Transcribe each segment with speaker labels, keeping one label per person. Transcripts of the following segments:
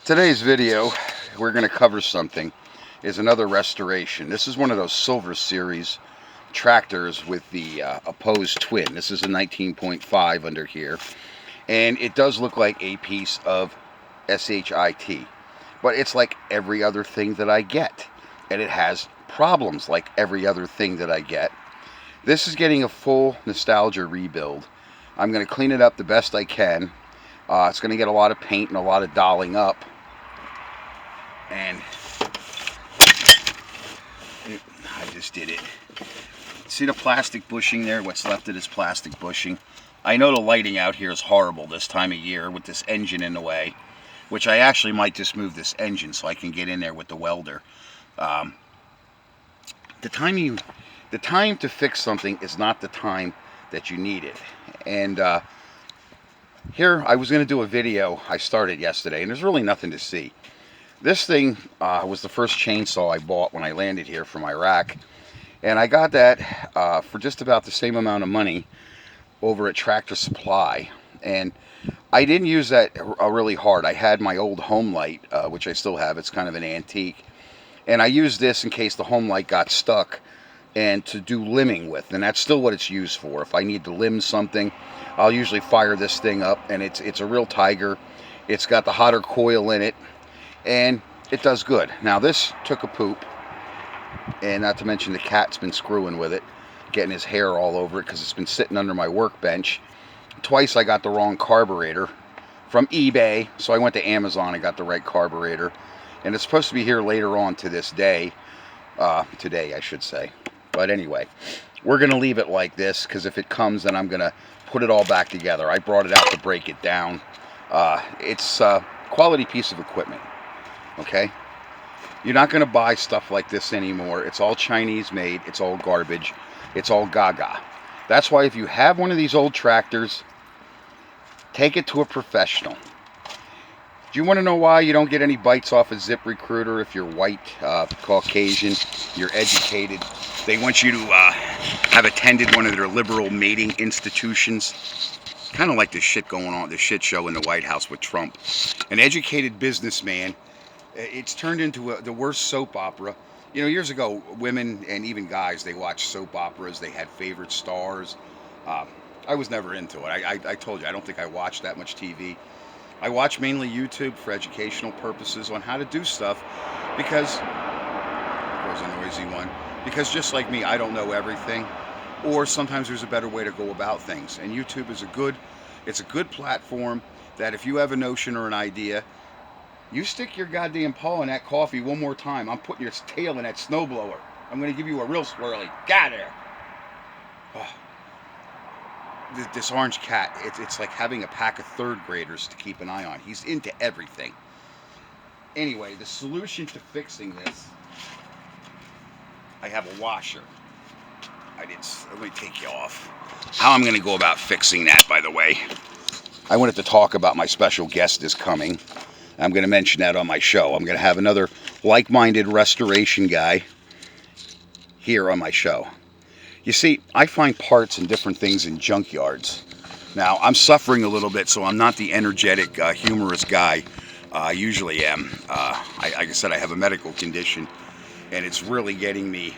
Speaker 1: Today's video, we're going to cover something, is another restoration. This is one of those Silver Series tractors with the opposed twin. This is a 19.5 under here, and it does look like a piece of SHIT, but it's like every other thing that I get, and it has problems like every other thing that I get. This is getting a full nostalgia rebuild. I'm going to clean it up the best I can. It's going to get a lot of paint and a lot of dolling up. And I just did it. See the plastic bushing there? What's left of this plastic bushing? I know the lighting out here is horrible this time of year with this engine in the way, which I actually might just move this engine so I can get in there with the welder. The time to fix something is not the time that you need it. And here I was going to do a video. I started yesterday, and there's really nothing to see. This thing was the first chainsaw I bought when I landed here from Iraq, and I got that for just about the same amount of money over at Tractor Supply. And I didn't use that really hard. I had my old home light, which I still have. It's kind of an antique, and I used this in case the home light got stuck and to do limbing with, and that's still what it's used for. If I need to limb something, I'll usually fire this thing up, and it's a real tiger. It's got the hotter coil in it, and it does good. Now this took a poop, and not to mention the cat's been screwing with it, getting his hair all over it because it's been sitting under my workbench. Twice I got the wrong carburetor from eBay, so I went to Amazon and got the right carburetor, and it's supposed to be here later on to this day, today I should say. But anyway, we're going to leave it like this because if it comes, then I'm going to put it all back together. I brought it out to break it down. It's a quality piece of equipment. Okay, you're not going to buy stuff like this anymore. It's all Chinese made. It's all garbage. It's all gaga. That's why if you have one of these old tractors, take it to a professional. Do you want to know why you don't get any bites off a ZipRecruiter if you're white, Caucasian, you're educated? They want you to have attended one of their liberal mating institutions. Kind of like the shit going on, the shit show in the White House with Trump. An educated businessman. It's turned into the worst soap opera. You know, years ago, women and even guys, they watched soap operas. They had favorite stars. I was never into it. I told you, I don't think I watched that much TV. I watch mainly YouTube for educational purposes on how to do stuff because, there's a noisy one, because just like me, I don't know everything, or sometimes there's a better way to go about things. And YouTube is it's a good platform that if you have a notion or an idea, you stick your goddamn paw in that coffee one more time, I'm putting your tail in that snowblower. I'm going to give you a real swirly. Got there. Oh. This orange cat, it's like having a pack of third graders to keep an eye on. He's into everything. Anyway, the solution to fixing this, I have a washer. Let me take you off. How I'm going to go about fixing that, by the way. I wanted to talk about my special guest is coming. I'm going to mention that on my show. I'm going to have another like-minded restoration guy here on my show. You see, I find parts and different things in junkyards. Now, I'm suffering a little bit, so I'm not the energetic, humorous guy I usually am. Like I said, I have a medical condition, and it's really getting me,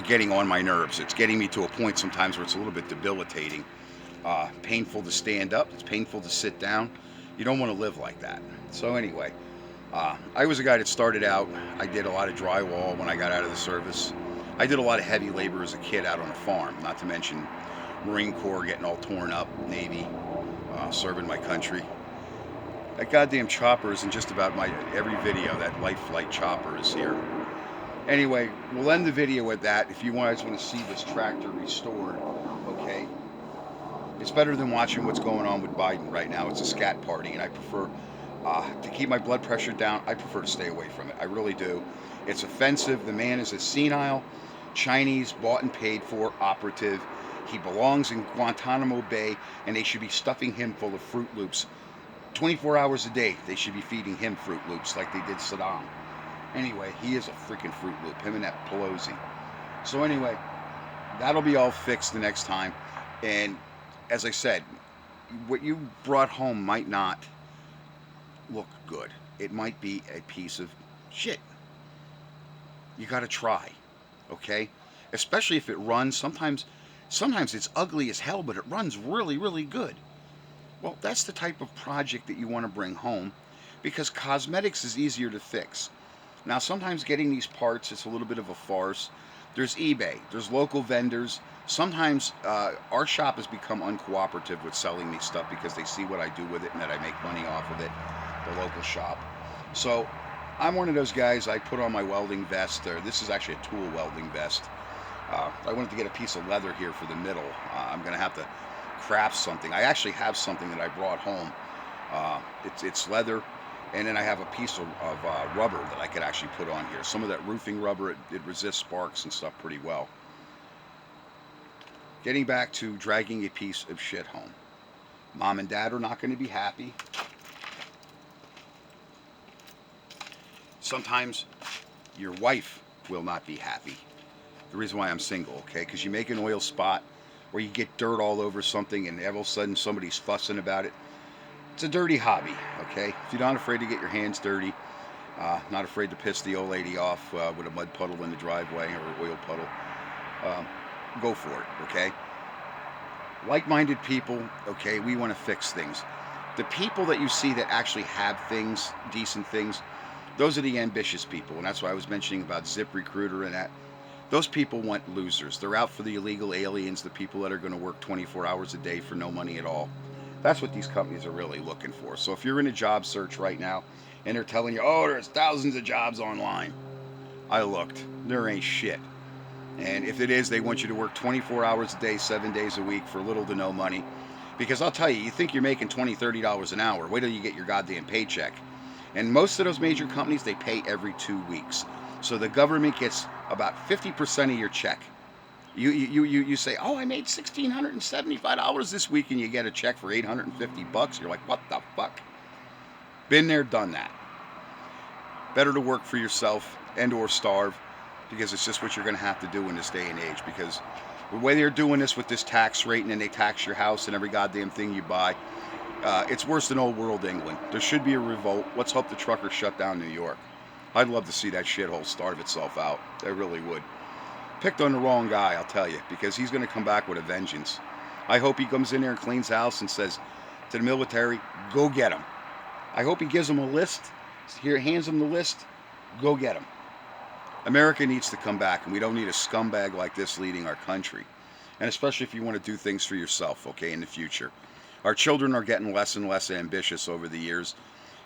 Speaker 1: getting on my nerves. It's getting me to a point sometimes where it's a little bit debilitating. Painful to stand up. It's painful to sit down. You don't want to live like that. So anyway, I was a guy that started out, I did a lot of drywall when I got out of the service. I did a lot of heavy labor as a kid out on a farm, not to mention Marine Corps, getting all torn up, Navy, serving my country. That goddamn chopper is in just about every video. That Life Flight chopper is here. Anyway, we'll end the video with that. If you guys want to see this tractor restored, okay? It's better than watching what's going on with Biden right now. It's a scat party, and I prefer, to keep my blood pressure down, I prefer to stay away from it. I really do. It's offensive. The man is a senile, Chinese, bought and paid for operative. He belongs in Guantanamo Bay, and they should be stuffing him full of Fruit Loops. 24 hours a day, they should be feeding him Fruit Loops like they did Saddam. Anyway, he is a freaking Fruit Loop, him and that Pelosi. So anyway, that'll be all fixed the next time. And as I said, what you brought home might not look good. It might be a piece of shit. You got to try, okay? Especially if it runs. Sometimes it's ugly as hell, but it runs really, really good. Well, that's the type of project that you want to bring home because cosmetics is easier to fix. Now, sometimes getting these parts, it's a little bit of a farce. There's eBay, there's local vendors. Sometimes our shop has become uncooperative with selling me stuff because they see what I do with it and that I make money off of it, the local shop. So I'm one of those guys, I put on my welding vest. This is actually a tool welding vest. I wanted to get a piece of leather here for the middle. I'm going to have to craft something. I actually have something that I brought home. It's leather, and then I have a piece of rubber that I could actually put on here. Some of that roofing rubber, it resists sparks and stuff pretty well. Getting back to dragging a piece of shit home. Mom and Dad are not going to be happy. Sometimes your wife will not be happy. The reason why I'm single, okay? Because you make an oil spot or you get dirt all over something and all of a sudden somebody's fussing about it. It's a dirty hobby, okay? If you're not afraid to get your hands dirty, not afraid to piss the old lady off with a mud puddle in the driveway or an oil puddle, go for it, okay? Like-minded people, okay, we want to fix things. The people that you see that actually have things, decent things, those are the ambitious people, and that's why I was mentioning about ZipRecruiter and that. Those people want losers. They're out for the illegal aliens, the people that are going to work 24 hours a day for no money at all. That's what these companies are really looking for. So if you're in a job search right now and they're telling you, oh, there's thousands of jobs online, I looked. There ain't shit. And if it is, they want you to work 24 hours a day, 7 days a week for little to no money. Because I'll tell you, you think you're making $20, $30 an hour. Wait till you get your goddamn paycheck. And most of those major companies, they pay every 2 weeks. So the government gets about 50% of your check. You say, oh, I made $1,675 this week, and you get a check for $850. You're like, what the fuck? Been there, done that. Better to work for yourself and or starve, because it's just what you're going to have to do in this day and age. Because the way they're doing this with this tax rate, and then they tax your house and every goddamn thing you buy, it's worse than old world England. There should be a revolt. Let's hope the truckers shut down New York. I'd love to see that shithole starve itself out. I really would. Picked on the wrong guy, I'll tell you, because he's going to come back with a vengeance. I hope he comes in there and cleans house and says to the military, go get him. I hope he gives them a list. Here, hands them the list. Go get him. America needs to come back, and we don't need a scumbag like this leading our country. And especially if you want to do things for yourself, okay, in the future. Our children are getting less and less ambitious over the years.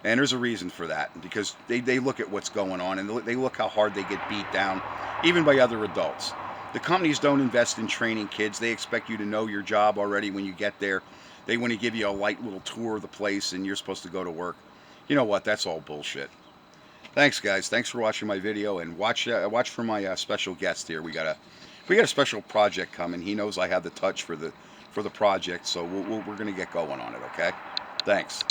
Speaker 1: And there's a reason for that, because they look at what's going on, and they look how hard they get beat down, even by other adults. The companies don't invest in training kids. They expect you to know your job already when you get there. They want to give you a light little tour of the place, and you're supposed to go to work. You know what? That's all bullshit. Thanks, guys. Thanks for watching my video, and watch for my special guest here. We got a special project coming. He knows I have the touch for the project, so we're gonna get going on it. Okay? Thanks.